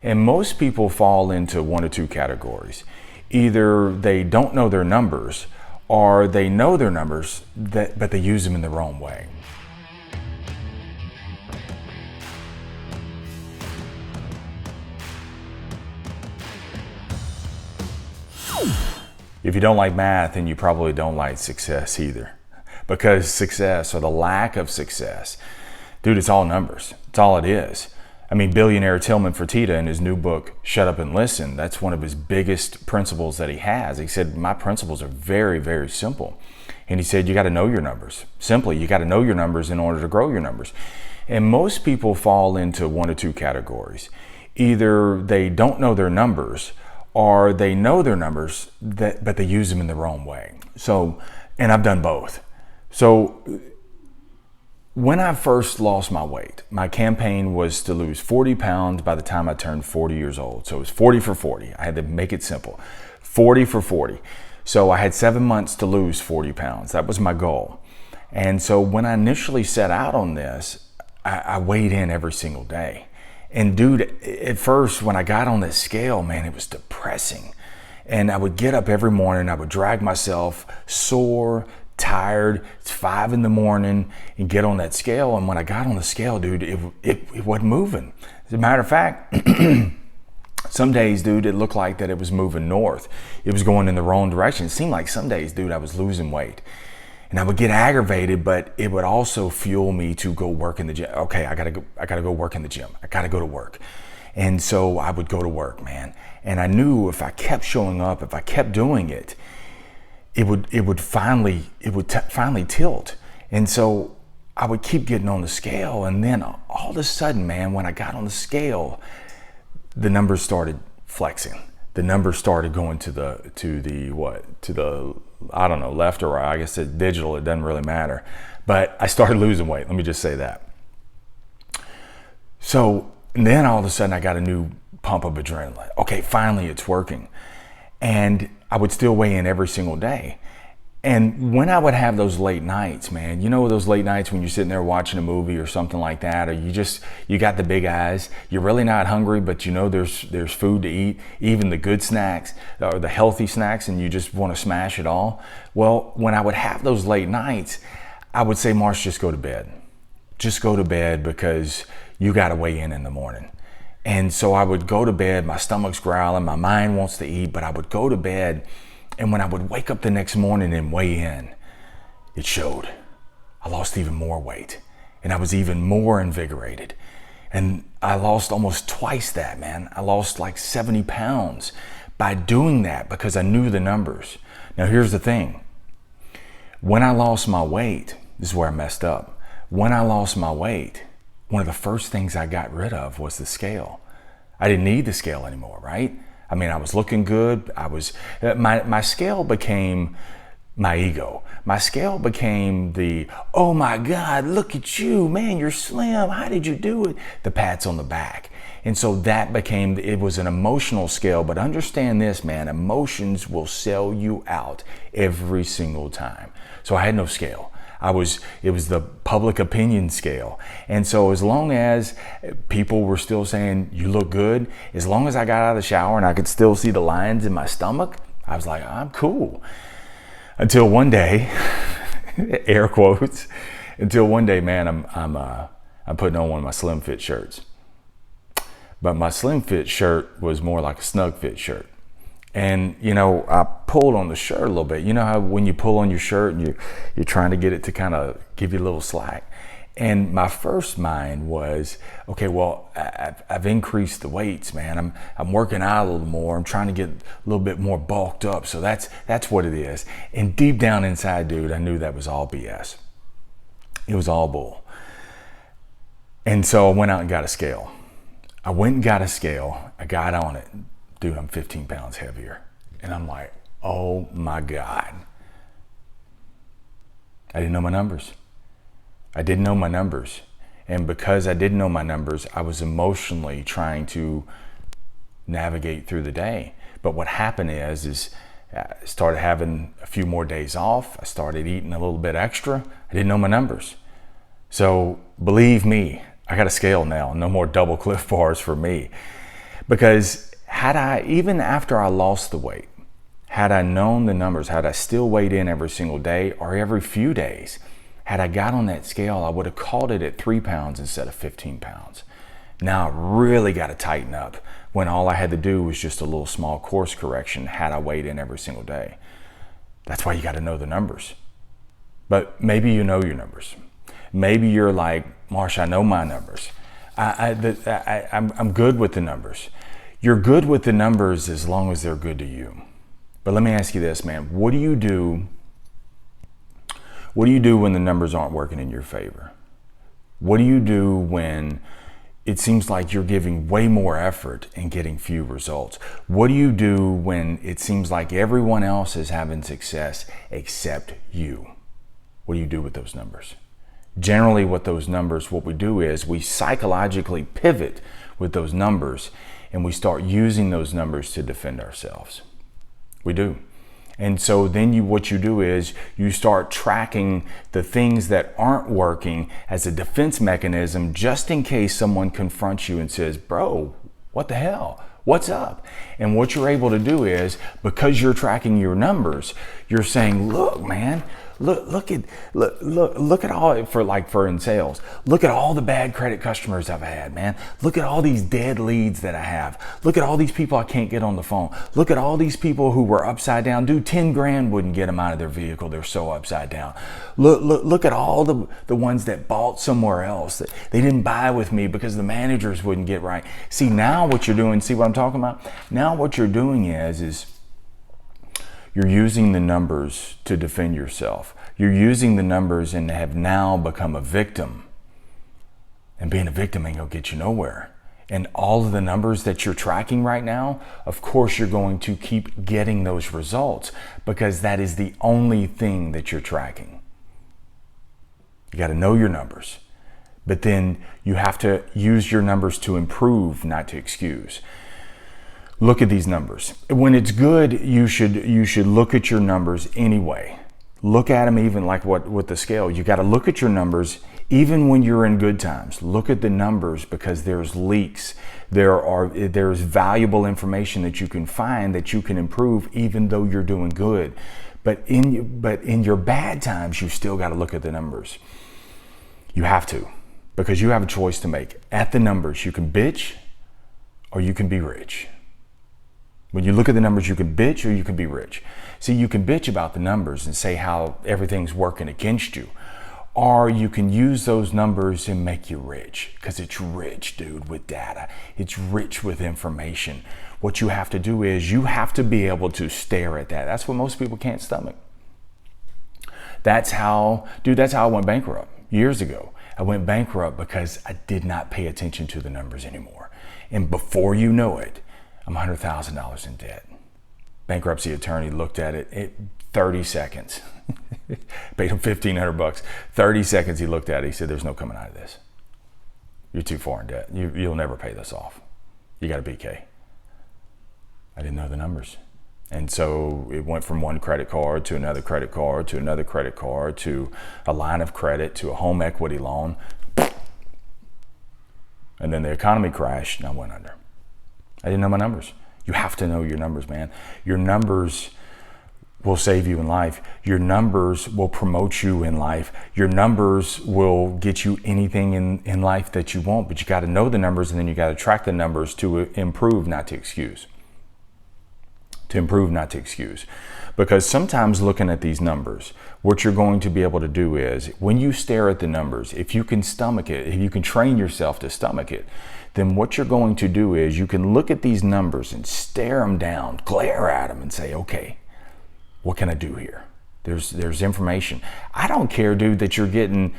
And most people fall into one or two categories. Either they don't know their numbers, or they know their numbers, but they use them in the wrong way. If you don't like math, then you probably don't like success either. Because success, or the lack of success, dude, it's all numbers. It's all it is. I mean, billionaire Tilman Fertitta, in his new book, Shut Up and Listen, that's one of his biggest principles that he has. He said, my principles are very, very simple. And he said, you got to know your numbers. Simply, you got to know your numbers in order to grow your numbers. And most people fall into one or two categories. Either they don't know their numbers, or they know their numbers, but they use them in the wrong way. So, and I've done both. So when I first lost my weight, my campaign was to lose 40 pounds by the time I turned 40 years old. So it was 40 for 40. I had to make it simple. 40 for 40. So I had 7 months to lose 40 pounds. That was my goal. And so when I initially set out on this, I weighed in every single day. And dude, at first when I got on this scale, man, it was depressing. And I would get up every morning, I would drag myself sore, tired, it's 5 in the morning, and get on that scale. And when I got on the scale, dude, it wasn't moving. As a matter of fact, some days, dude, it looked like that it was moving north. It was going in the wrong direction. It seemed like some days, dude, I was losing weight. And I would get aggravated, but it would also fuel me to go work in the gym. Okay, I gotta go work in the gym. I gotta go to work. And so I would go to work, man. And I knew if I kept showing up, if I kept doing it, it would finally tilt. And so I would keep getting on the scale, and then all of a sudden, man, when I got on the scale, the numbers started flexing. The numbers started going to the I don't know, left or right. I guess it's digital, it doesn't really matter. But I started losing weight, let me just say that. So then all of a sudden I got a new pump of adrenaline. Okay, finally it's working. And I would still weigh in every single day. And when I would have those late nights, man, you know those late nights when you're sitting there watching a movie or something like that, or you got the big eyes, you're really not hungry, but you know there's food to eat, even the good snacks or the healthy snacks, and you just want to smash it all. Well, when I would have those late nights, I would say, Marsh, just go to bed. Just go to bed, because you got to weigh in the morning. And so I would go to bed, my stomach's growling, my mind wants to eat, but I would go to bed. And when I would wake up the next morning and weigh in, it showed. I lost even more weight, and I was even more invigorated. And I lost almost twice that, man. I lost like 70 pounds by doing that, because I knew the numbers. Now here's the thing. When I lost my weight, this is where I messed up. When I lost my weight, one of the first things I got rid of was the scale. I didn't need the scale anymore, right? I mean, I was looking good. My scale became my ego. My scale became the, oh my God, look at you, man, you're slim. How did you do it? The pats on the back. And so that became, it was an emotional scale. But understand this, man, emotions will sell you out every single time. So I had no scale. It was the public opinion scale. And so as long as people were still saying, you look good, as long as I got out of the shower and I could still see the lines in my stomach, I was like, I'm cool. Until one day, air quotes, until one day, man, I'm putting on one of my slim fit shirts. But my slim fit shirt was more like a snug fit shirt. And, you know, I pulled on the shirt a little bit. You know how when you pull on your shirt and you're trying to get it to kind of give you a little slack. And my first mind was, okay, well, I've increased the weights, man. I'm working out a little more. I'm trying to get a little bit more bulked up. So that's what it is. And deep down inside, dude, I knew that was all BS. It was all bull. And so I went out and got a scale. I went and got a scale. I got on it. Dude, I'm 15 pounds heavier. And I'm like, oh my God. I didn't know my numbers. I didn't know my numbers. And because I didn't know my numbers, I was emotionally trying to navigate through the day. But what happened is I started having a few more days off. I started eating a little bit extra. I didn't know my numbers. So believe me, I got a scale now. No more double Cliff Bars for me. Because even after I lost the weight, had I known the numbers, had I still weighed in every single day or every few days, had I got on that scale, I would have caught it at 3 pounds instead of 15 pounds. Now I really got to tighten up when all I had to do was just a little small course correction had I weighed in every single day. That's why you got to know the numbers. But maybe you know your numbers. Maybe you're like, Marsh, I know my numbers. I'm good with the numbers. You're good with the numbers as long as they're good to you. But let me ask you this, man. What do you do when the numbers aren't working in your favor? What do you do when it seems like you're giving way more effort and getting few results? What do you do when it seems like everyone else is having success except you? What do you do with those numbers? Generally, what we do is we psychologically pivot with those numbers and we start using those numbers to defend ourselves. We do. And so then what you do is you start tracking the things that aren't working as a defense mechanism just in case someone confronts you and says, bro, what the hell? What's up? And what you're able to do is, because you're tracking your numbers, you're saying, look, man, look at all for in sales. Look at all the bad credit customers I've had, man. Look at all these dead leads that I have. Look at all these people I can't get on the phone. Look at all these people who were upside down. Dude, 10 grand wouldn't get them out of their vehicle. They're so upside down. Look at all the ones that bought somewhere else. That they didn't buy with me because the managers wouldn't get right. See, now what you're doing, see what I'm talking about? Now what you're doing is you're using the numbers to defend yourself. You're using the numbers and have now become a victim. And being a victim ain't gonna get you nowhere. And all of the numbers that you're tracking right now, of course you're going to keep getting those results because that is the only thing that you're tracking. You gotta know your numbers. But then you have to use your numbers to improve, not to excuse. Look at these numbers. When it's good, you should look at your numbers anyway. Look at them even like with the scale. You got to look at your numbers even when you're in good times. Look at the numbers because there's leaks. There's valuable information that you can find that you can improve even though you're doing good. But in your bad times, you still got to look at the numbers. You have to, because you have a choice to make. At the numbers, you can bitch or you can be rich. When you look at the numbers, you can bitch or you can be rich. See, you can bitch about the numbers and say how everything's working against you. Or you can use those numbers and make you rich. Because it's rich, dude, with data. It's rich with information. What you have to do is you have to be able to stare at that. That's what most people can't stomach. That's how I went bankrupt years ago. I went bankrupt because I did not pay attention to the numbers anymore. And before you know it, I'm $100,000 in debt. Bankruptcy attorney looked at it 30 seconds. Paid him $1,500. 30 seconds he looked at it. He said, there's no coming out of this. You're too far in debt. You'll never pay this off. You got a BK. I didn't know the numbers. And so it went from one credit card to another credit card to another credit card to a line of credit to a home equity loan. And then the economy crashed and I went under. I didn't know my numbers. You have to know your numbers, man. Your numbers will save you in life. Your numbers will promote you in life. Your numbers will get you anything in life that you want, but you got to know the numbers and then you got to track the numbers to improve, not to excuse. To improve, not to excuse. Because sometimes looking at these numbers, what you're going to be able to do is when you stare at the numbers, if you can stomach it, if you can train yourself to stomach it, then what you're going to do is you can look at these numbers and stare them down, glare at them and say, okay, what can I do here? There's information. I don't care, dude, that you're getting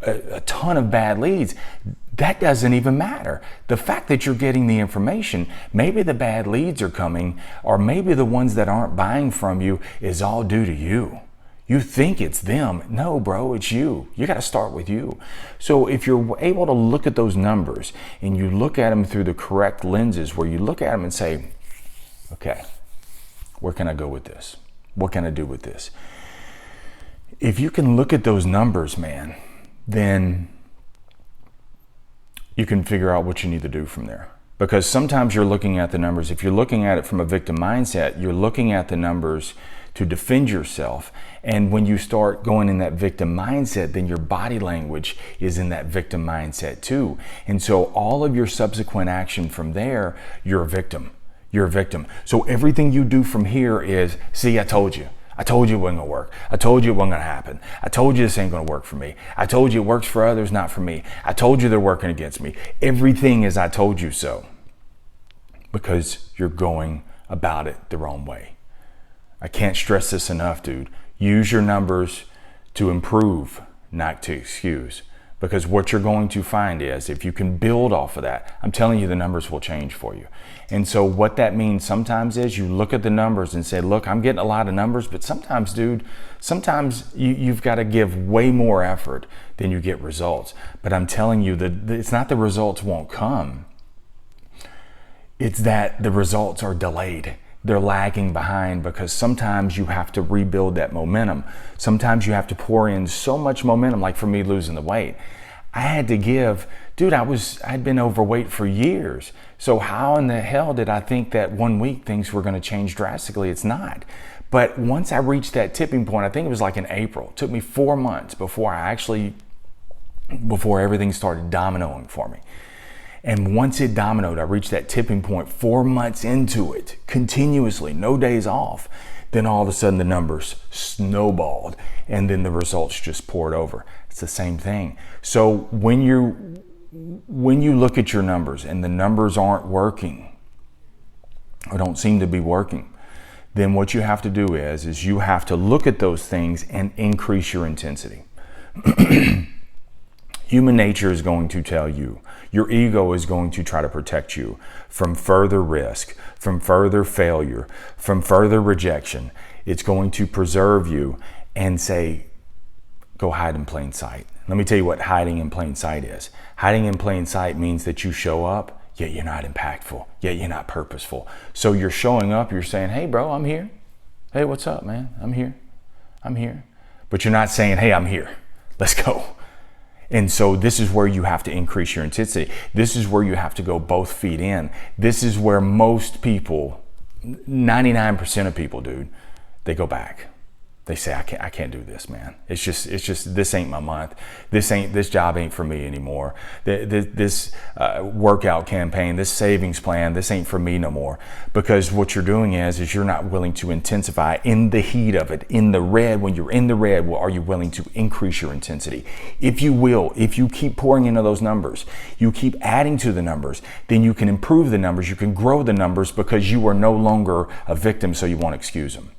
a ton of bad leads. That doesn't even matter. The fact that you're getting the information, maybe the bad leads are coming, or maybe the ones that aren't buying from you is all due to you. You think it's them. No, bro, it's you. You got to start with you. So if you're able to look at those numbers and you look at them through the correct lenses where you look at them and say, okay, where can I go with this? What can I do with this? If you can look at those numbers, man, then you can figure out what you need to do from there. Because sometimes you're looking at the numbers, if you're looking at it from a victim mindset, you're looking at the numbers to defend yourself. And when you start going in that victim mindset, then your body language is in that victim mindset too. And so all of your subsequent action from there, you're a victim. You're a victim. So everything you do from here is, see, I told you. I told you it wasn't gonna work. I told you it wasn't gonna happen. I told you this ain't gonna work for me. I told you it works for others, not for me. I told you they're working against me. Everything is I told you so. Because you're going about it the wrong way. I can't stress this enough, dude. Use your numbers to improve, not to excuse. Because what you're going to find is, if you can build off of that, I'm telling you, the numbers will change for you. And so what that means sometimes is you look at the numbers and say, look, I'm getting a lot of numbers, but sometimes, dude, sometimes you've got to give way more effort than you get results. But I'm telling you that it's not the results won't come. It's that the results are delayed. They're lagging behind because sometimes you have to rebuild that momentum. Sometimes you have to pour in so much momentum, like for me losing the weight. I had to give, dude, I'd been overweight for years. So how in the hell did I think that 1 week things were going to change drastically? It's not. But once I reached that tipping point, I think it was like in April. It took me 4 months before everything started dominoing for me. And once it dominoed, I reached that tipping point 4 months into it, continuously, no days off. Then all of a sudden the numbers snowballed and then the results just poured over. It's the same thing. So when you look at your numbers and the numbers aren't working or don't seem to be working, then what you have to do is you have to look at those things and increase your intensity. Human nature is going to tell you, your ego is going to try to protect you from further risk, from further failure, from further rejection. It's going to preserve you and say, go hide in plain sight. Let me tell you what hiding in plain sight is. Hiding in plain sight means that you show up, yet you're not impactful, yet you're not purposeful. So you're showing up, you're saying, hey bro, I'm here. Hey, what's up, man? I'm here. I'm here. But you're not saying, hey, I'm here. Let's go. And so this is where you have to increase your intensity. This is where you have to go both feet in. This is where most people, 99% of people, dude, they go back. They say, I can't do this, man. It's just, this ain't my month. This job ain't for me anymore. This workout campaign, this savings plan, this ain't for me no more. Because what you're doing is you're not willing to intensify in the heat of it, in the red. When you're in the red, well, are you willing to increase your intensity? If you keep pouring into those numbers, you keep adding to the numbers, then you can improve the numbers, you can grow the numbers because you are no longer a victim, so you won't excuse them.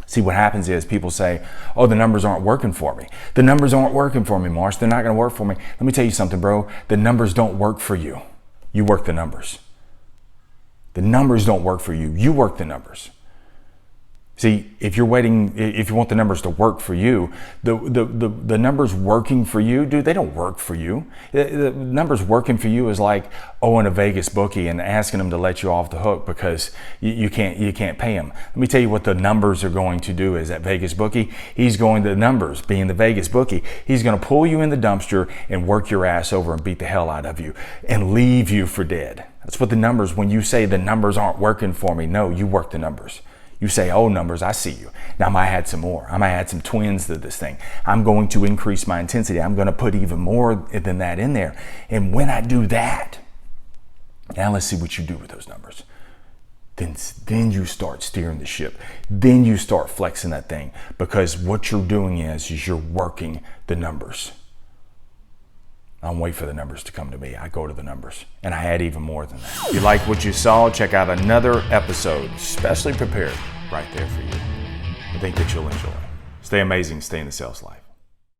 See, what happens is people say, oh, the numbers aren't working for me. The numbers aren't working for me, Marsh. They're not going to work for me. Let me tell you something, bro. The numbers don't work for you. You work the numbers. The numbers don't work for you. You work the numbers. See, if you want the numbers to work for you, the numbers working for you, dude, they don't work for you. The numbers working for you is like owing a Vegas bookie and asking them to let you off the hook because you can't pay them. Let me tell you what the numbers are going to do is that Vegas bookie, he's going to the numbers, being the Vegas bookie, he's going to pull you in the dumpster and work your ass over and beat the hell out of you and leave you for dead. That's what the numbers, when you say the numbers aren't working for me, no, you work the numbers. You say, oh, numbers, I see you. Now I might add some more. I might add some twins to this thing. I'm going to increase my intensity. I'm going to put even more than that in there. And when I do that, now let's see what you do with those numbers. Then you start steering the ship. Then you start flexing that thing because what you're doing is you're working the numbers. I don't wait for the numbers to come to me. I go to the numbers and I add even more than that. If you like what you saw, check out another episode, specially prepared right there for you. I think that you'll enjoy. Stay amazing, stay in the sales life.